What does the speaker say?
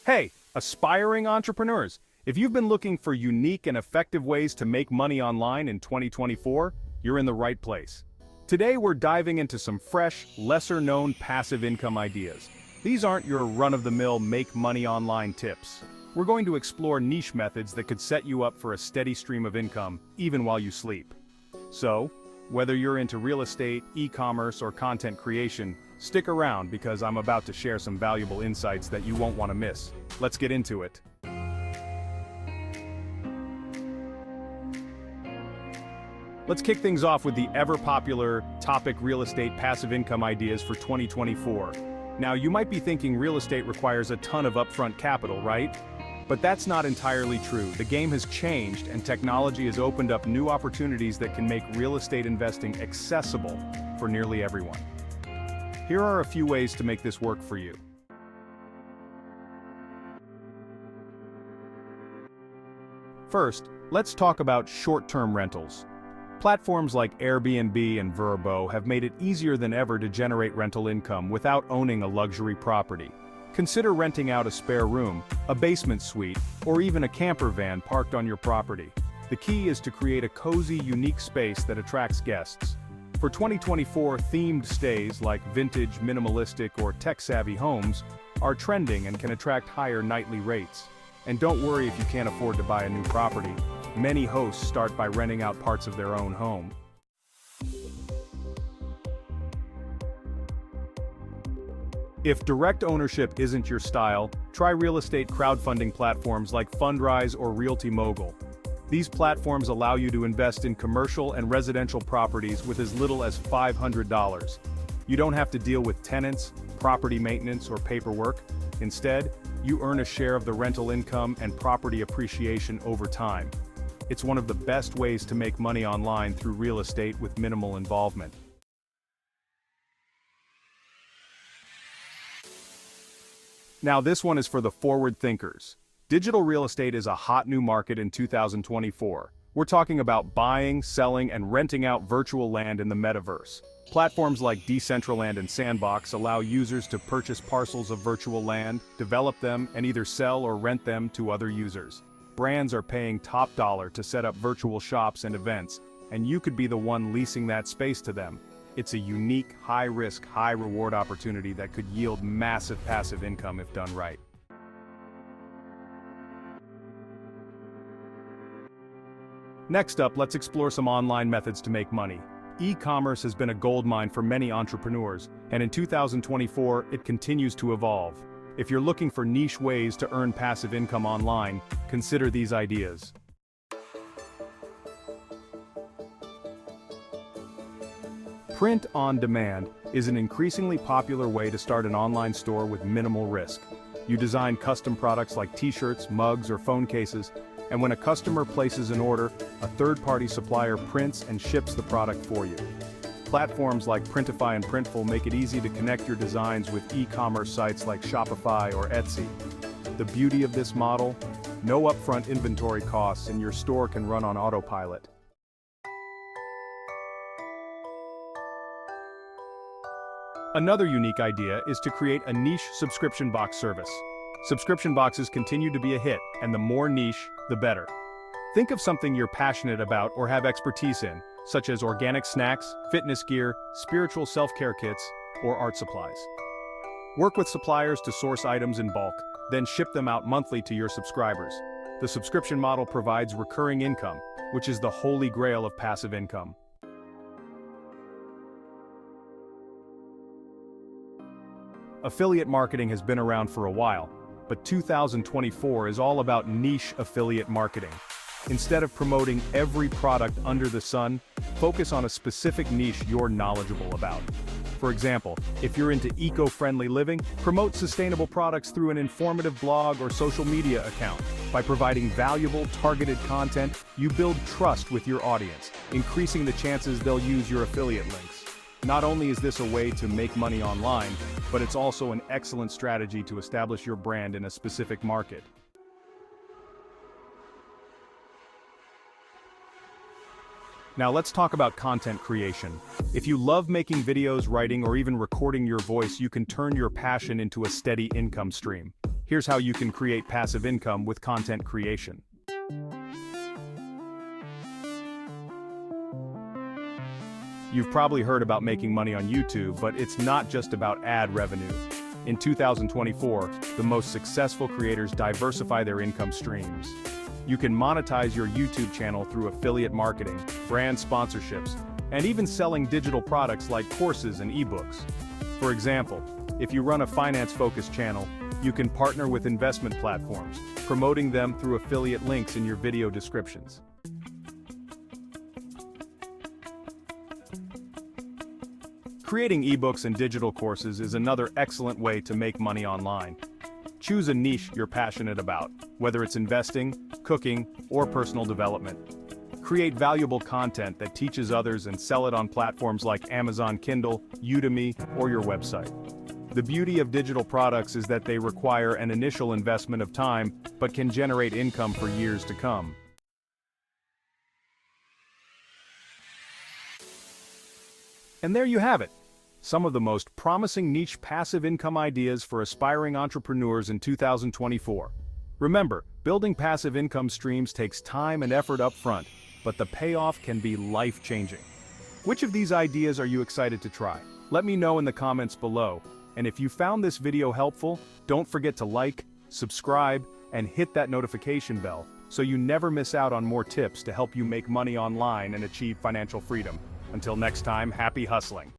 Hey, aspiring entrepreneurs, if you've been looking for unique and effective ways to make money online in 2024, you're in the right place. Today we're diving into some fresh, lesser-known passive income ideas. These aren't your run-of-the-mill make money online tips. We're going to explore niche methods that could set you up for a steady stream of income, even while you sleep. So, whether you're into real estate, e-commerce, or content creation, stick around because I'm about to share some valuable insights that you won't want to miss. Let's get into it. Let's kick things off with the ever-popular topic real estate passive income ideas for 2024. Now, you might be thinking real estate requires a ton of upfront capital, right? But that's not entirely true. The game has changed and technology has opened up new opportunities that can make real estate investing accessible for nearly everyone. Here are a few ways to make this work for you. First, let's talk about short-term rentals. Platforms like Airbnb and Vrbo have made it easier than ever to generate rental income without owning a luxury property. Consider renting out a spare room, a basement suite, or even a camper van parked on your property. The key is to create a cozy, unique space that attracts guests. For 2024, themed stays like vintage, minimalistic, or tech-savvy homes are trending and can attract higher nightly rates. And don't worry if you can't afford to buy a new property. Many hosts start by renting out parts of their own home. If direct ownership isn't your style, try real estate crowdfunding platforms like Fundrise or Realty Mogul. These platforms allow you to invest in commercial and residential properties with as little as $500. You don't have to deal with tenants, property maintenance, or paperwork. Instead, you earn a share of the rental income and property appreciation over time. It's one of the best ways to make money online through real estate with minimal involvement. Now this one is for the forward thinkers. Digital real estate is a hot new market in 2024. We're talking about buying, selling, and renting out virtual land in the metaverse. Platforms like Decentraland and Sandbox allow users to purchase parcels of virtual land, develop them, and either sell or rent them to other users. Brands are paying top dollar to set up virtual shops and events, and you could be the one leasing that space to them. It's a unique, high-risk, high-reward opportunity that could yield massive passive income if done right. Next up, let's explore some online methods to make money. E-commerce has been a goldmine for many entrepreneurs, and in 2024, it continues to evolve. If you're looking for niche ways to earn passive income online, consider these ideas. Print on demand is an increasingly popular way to start an online store with minimal risk. You design custom products like t-shirts, mugs, or phone cases, and when a customer places an order, a third-party supplier prints and ships the product for you. Platforms like Printify and Printful make it easy to connect your designs with e-commerce sites like Shopify or Etsy. The beauty of this model? No upfront inventory costs and your store can run on autopilot. Another unique idea is to create a niche subscription box service. Subscription boxes continue to be a hit, and the more niche, the better. Think of something you're passionate about or have expertise in, such as organic snacks, fitness gear, spiritual self-care kits, or art supplies. Work with suppliers to source items in bulk, then ship them out monthly to your subscribers. The subscription model provides recurring income, which is the holy grail of passive income. Affiliate marketing has been around for a while, but 2024 is all about niche affiliate marketing. Instead of promoting every product under the sun, focus on a specific niche you're knowledgeable about. For example, if you're into eco-friendly living, promote sustainable products through an informative blog or social media account. By providing valuable, targeted content, you build trust with your audience, increasing the chances they'll use your affiliate links. Not only is this a way to make money online, but it's also an excellent strategy to establish your brand in a specific market. Now let's talk about content creation. If you love making videos, writing, or even recording your voice, you can turn your passion into a steady income stream. Here's how you can create passive income with content creation. You've probably heard about making money on YouTube, but it's not just about ad revenue. In 2024, the most successful creators diversify their income streams. You can monetize your YouTube channel through affiliate marketing, brand sponsorships, and even selling digital products like courses and ebooks. For example, if you run a finance-focused channel, you can partner with investment platforms, promoting them through affiliate links in your video descriptions. Creating ebooks and digital courses is another excellent way to make money online. Choose a niche you're passionate about, whether it's investing, cooking, or personal development. Create valuable content that teaches others and sell it on platforms like Amazon Kindle, Udemy, or your website. The beauty of digital products is that they require an initial investment of time, but can generate income for years to come. And there you have it. Some of the most promising niche passive income ideas for aspiring entrepreneurs in 2024. Remember, building passive income streams takes time and effort up front, but the payoff can be life-changing. Which of these ideas are you excited to try? Let me know in the comments below. And if you found this video helpful, don't forget to like, subscribe, and hit that notification bell so you never miss out on more tips to help you make money online and achieve financial freedom. Until next time, happy hustling.